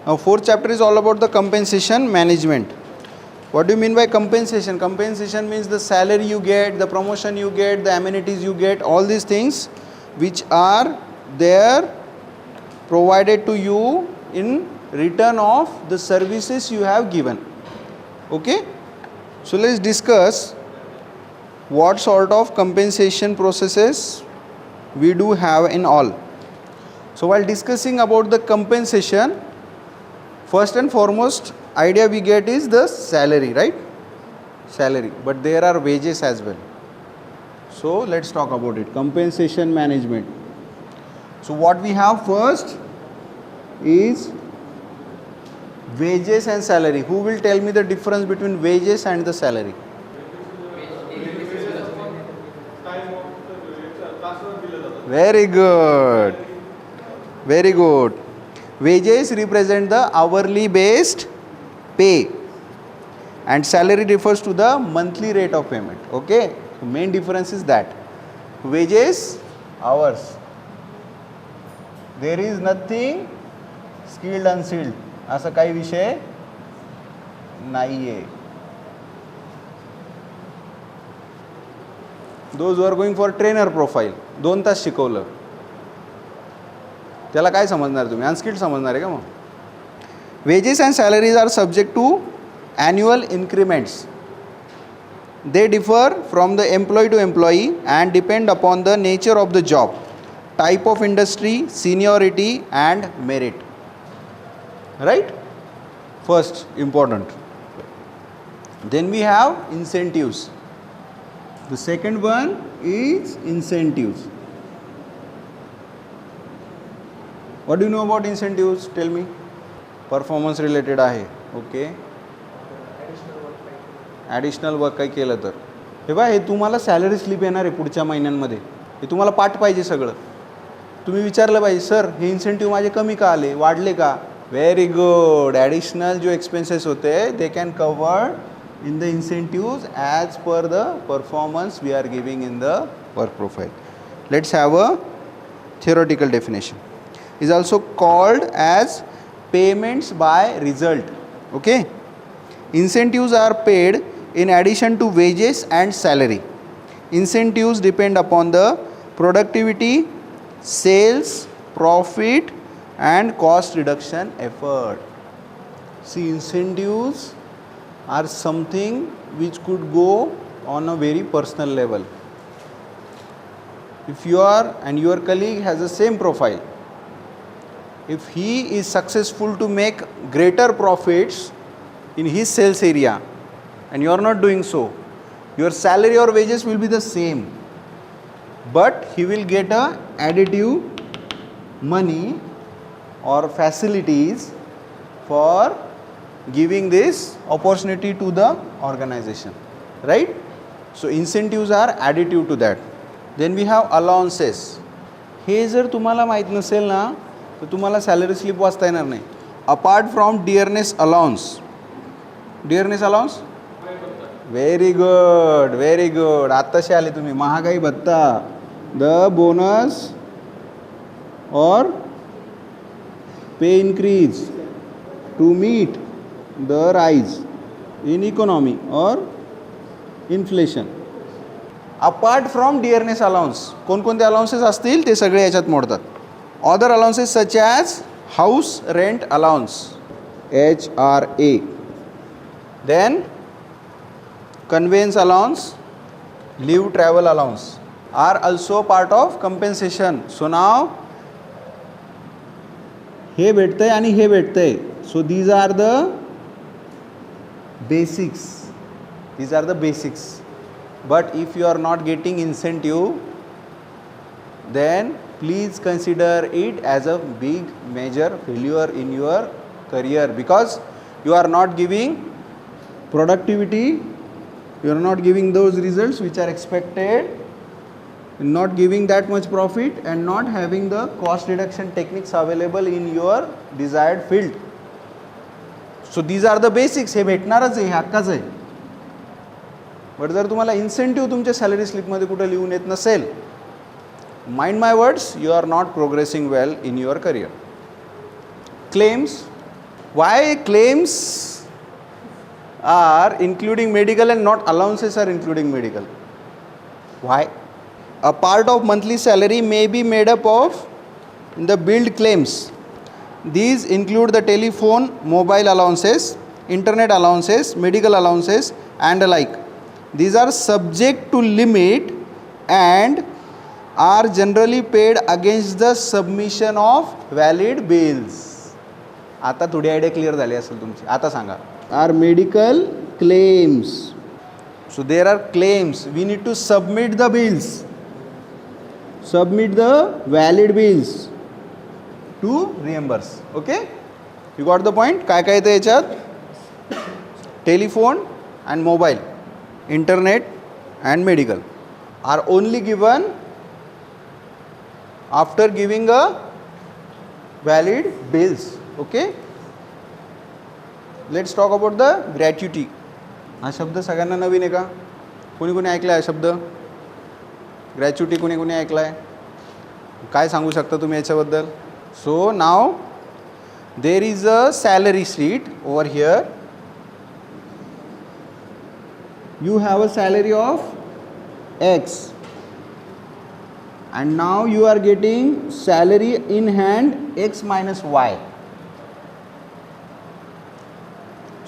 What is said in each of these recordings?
Now fourth chapter is all about the compensation management. What do you mean by compensation? Compensation means the salary you get, the promotion you get, the amenities you get, all these things which are there provided to you in return of the services you have given. Okay? So let's discuss what sort of compensation processes we do have in all. So while discussing about the compensation, first and foremost idea we get is the salary, right? Salary, but there are wages as well. So let's talk about it. Compensation management. So what we have first is wages and salary. Who will tell me the difference between wages and the salary? Very good. Very good. Wages represent the hourly based pay and salary refers to the monthly rate of payment. Okay, so main difference is that wages, hours. There is nothing skilled unskilled, असा काही विषय नाहीये. Those who are going for trainer profile 2 तास शिकवलं त्याला काय समजणार तुम्ही, unskilled समजणार आहे का मग. Wages and salaries are subject to annual increments. They differ from the employee to employee and depend upon the nature of the job, type of industry, seniority and merit. Right? First, important. Then we have incentives. The second one is incentives. What do you know about incentives? Tell me. Performance related आहे. Okay. Additional work काही केलं तर हे बघा, हे तुम्हाला salary slip येणार आहे पुढच्या महिन्यांमध्ये. हे तुम्हाला पाठ पाहिजे सगळं. तुम्ही विचारलं पाहिजे, सर हे इन्सेंटिव्ह माझे कमी का आले, वाढले का. Very good. ॲडिशनल जो एक्सपेन्सेस होते they can cover in the incentives as per the performance we are giving in the work profile. Let's have a theoretical definition. Is also called as payments by result. Okay, incentives are paid in addition to wages and salary. Incentives depend upon the productivity, sales, profit and cost reduction effort. See, incentives are something which could go on a very personal level. If you are and your colleague has the same profile, if he is successful to make greater profits in his sales area and you are not doing so, your salary or wages will be the same, but he will get a additive money or facilities for giving this opportunity to the organization, right? So incentives are additive to that. Then we have allowances. हे जर तुम्हाला माहित नसेल ना तर तुम्हाला salary slip वाचता येणार नाही. Apart from dearness allowance. Dearness allowance, very good, very good. आत्ताशी आले तुम्ही. महागाई भत्ता, द बोनस और pay increase to meet the rise in economy or inflation. Apart from dearness allowance, कोणकोणते allowances असतील ते सगळे याच्यात मोडतात. Other allowances such as house rent allowance, HRA. Then conveyance allowance, leave travel allowance are also part of compensation. So now हे भेटतंय आणि हे भेटतंय. So these are the basics. These are the basics. But if you are not getting incentive, then please consider it as a big major failure in your career, because you are not giving productivity, you are not giving those results which are expected, not giving that much profit and not having the cost reduction techniques available in your desired field. So these are the basics. हे भेटणारच आहे, हे हक्काच आहे. But जर तुम्हाला incentive तुमच्या salary स्लिपमध्ये कुठं लिहून येत नसेल, mind my words, you are not progressing well in your career. Claims. Why claims are including medical and not allowances are including medical? Why? A part of monthly salary may be made up of the billed claims. These include the telephone, mobile allowances, internet allowances, medical allowances and the like. These are subject to limit and are generally paid against the submission of valid bills. आता थोडी idea clear झाली असेल तुमची. आता सांगा. Are medical claims. So there are claims. We need to submit the bills. Submit the valid bills to reimburse. Okay? You got the point? काय काय येतं याच्यात? Telephone and mobile, internet and medical are only given after giving a valid bills. Okay, let's talk about the gratuity. हा शब्द सगळ्यांना नवीन आहे का? कोणी कोणी ऐकला आहे शब्द ग्रॅच्युटी? कोणी कोणी ऐकला आहे? काय सांगू शकता तुम्ही याच्याबद्दल? So now there is a salary sheet over here. You have a salary of X and now you are getting salary in hand X minus Y.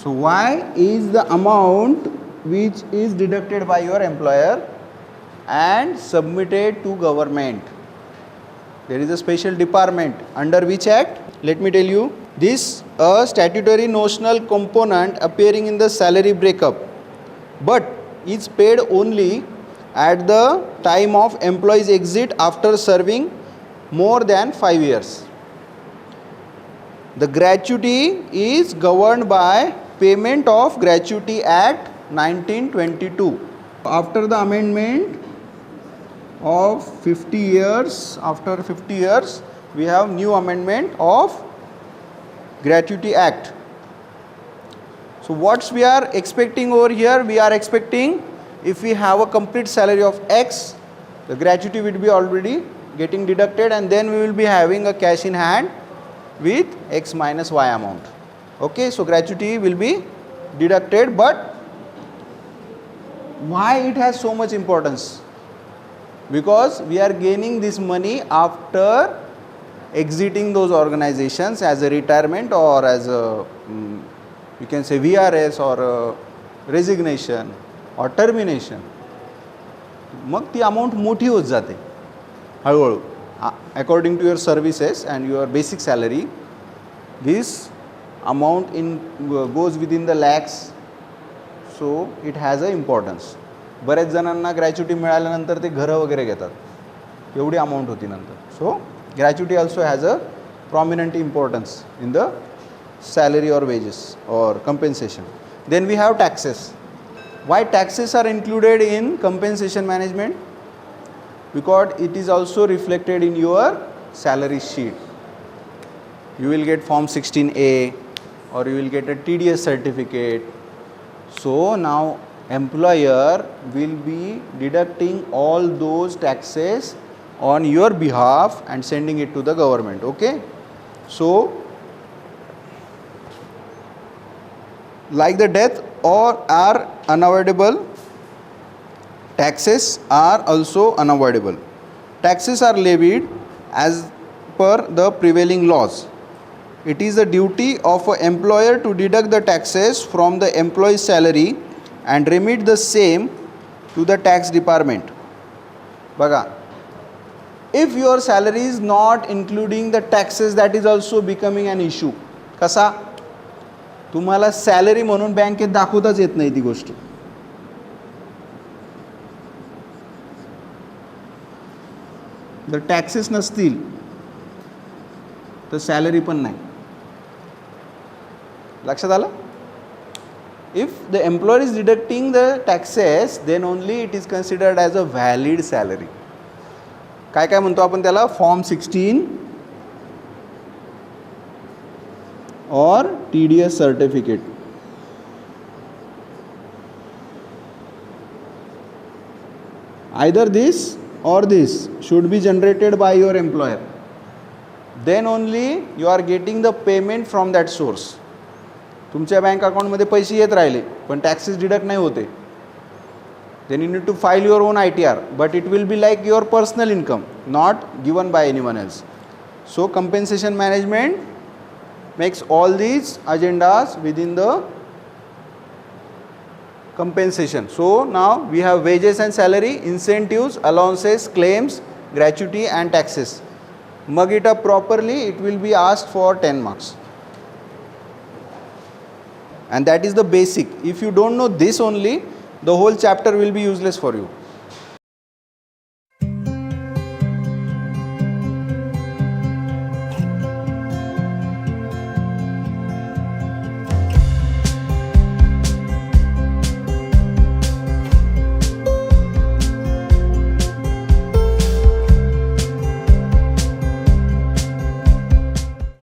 So Y is the amount which is deducted by your employer and submitted to government. There is a special department under which act? Let me tell you. This a statutory notional component appearing in the salary breakup, but is paid only at the time of employee's exit after serving more than 5 years. The gratuity is governed by Payment of Gratuity Act 1922. After the amendment of 50 years, after 50 years, we have new amendment of Gratuity Act. So what we are expecting over here, we are expecting if we have a complete salary of X, the gratuity will be already getting deducted and then we will be having a cash in hand with X minus Y amount. Okay, so gratuity will be deducted, but why it has so much importance? Because we are gaining this money after exiting those organizations as a retirement or as a you can say VRS or resignation or termination. मग ती amount मोठी होत जाते हळूहळू according to your services and your basic salary. This amount in goes with in the lakhs. So it has a importance. बऱ्याच जणांना gratuity मिळाल्यानंतर ते घरं वगैरे घेतात, एवढी अमाऊंट होती नंतर. So gratuity also has a prominent importance in the salary or wages or compensation. Then we have taxes. Why taxes are included in compensation management? Because it is also reflected in your salary sheet. You will get form 16A or you will get a TDS certificate. So now employer will be deducting all those taxes on your behalf and sending it to the government. Okay, so like the death or are unavoidable, taxes are also unavoidable. Taxes are levied as per the prevailing laws. It is the duty of an employer to deduct the taxes from the employee's salary and remit the same to the tax department. Baga, if your salary is not including the taxes, that is also becoming an issue. कसा? तुम्हाला salary म्हणून बँकेत दाखवताच येत नाही ती गोष्ट. जर taxes नसतील तर सॅलरी पण नाही. लक्षात आलं? If the employer is deducting the taxes then only it is considered as a valid salary. काय काय म्हणतो आपण त्याला? Form 16 or TDS certificate. Either this or this should be generated by your employer. Then only you are getting the payment from that source. तुमच्या bank अकाउंटमध्ये पैसे येत राहिले पण टॅक्सेस डिडक्ट नाही होते, then you need to file your own ITR, but it will be like your personal income, not given by anyone else. So compensation management makes all these agendas within the compensation. So now we have wages and salary, incentives, allowances, claims, gratuity and taxes. Mug it up properly, it will be asked for 10 marks. And that is the basic. If you don't know this only, the whole chapter will be useless for you.